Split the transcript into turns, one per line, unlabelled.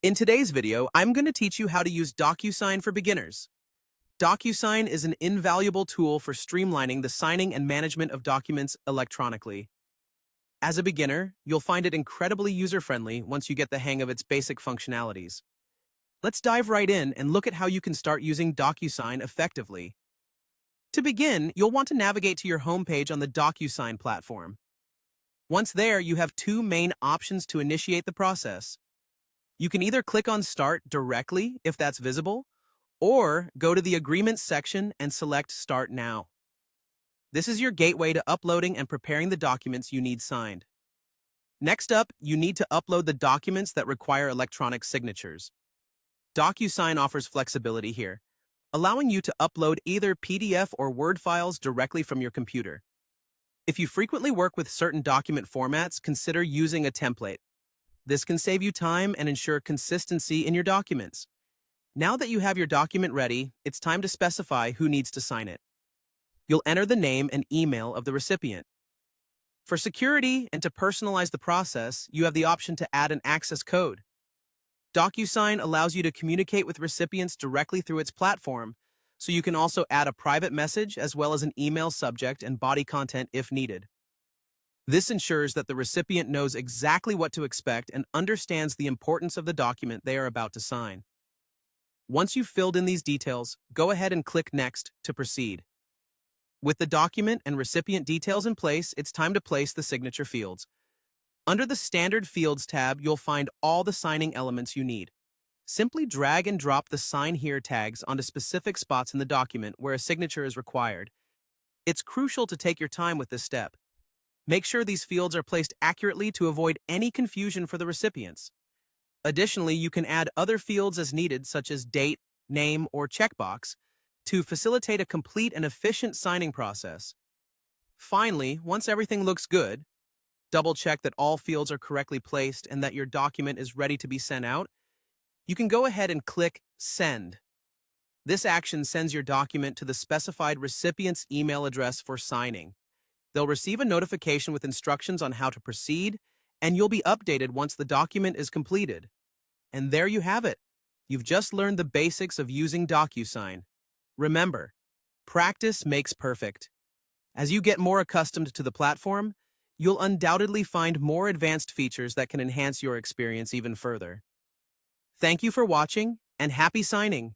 In today's video, I'm going to teach you how to use DocuSign for beginners. DocuSign is an invaluable tool for streamlining the signing and management of documents electronically. As a beginner, you'll find it incredibly user-friendly once you get the hang of its basic functionalities. Let's dive right in and look at how you can start using DocuSign effectively. To begin, you'll want to navigate to your homepage on the DocuSign platform. Once there, you have two main options to initiate the process. You can either click on Start directly, if that's visible, or go to the Agreements section and select Start Now. This is your gateway to uploading and preparing the documents you need signed. Next up, you need to upload the documents that require electronic signatures. DocuSign offers flexibility here, allowing you to upload either PDF or Word files directly from your computer. If you frequently work with certain document formats, consider using a template. This can save you time and ensure consistency in your documents. Now that you have your document ready, it's time to specify who needs to sign it. You'll enter the name and email of the recipient. For security and to personalize the process, you have the option to add an access code. DocuSign allows you to communicate with recipients directly through its platform, so you can also add a private message as well as an email subject and body content if needed. This ensures that the recipient knows exactly what to expect and understands the importance of the document they are about to sign. Once you've filled in these details, go ahead and click Next to proceed. With the document and recipient details in place, it's time to place the signature fields. Under the Standard Fields tab, you'll find all the signing elements you need. Simply drag and drop the Sign Here tags onto specific spots in the document where a signature is required. It's crucial to take your time with this step. Make sure these fields are placed accurately to avoid any confusion for the recipients. Additionally, you can add other fields as needed, such as date, name, or checkbox, to facilitate a complete and efficient signing process. Finally, once everything looks good, double-check that all fields are correctly placed and that your document is ready to be sent out. You can go ahead and click Send. This action sends your document to the specified recipient's email address for signing. They'll receive a notification with instructions on how to proceed, and you'll be updated once the document is completed. And there you have it. You've just learned the basics of using DocuSign. Remember, practice makes perfect. As you get more accustomed to the platform, you'll undoubtedly find more advanced features that can enhance your experience even further. Thank you for watching, and happy signing!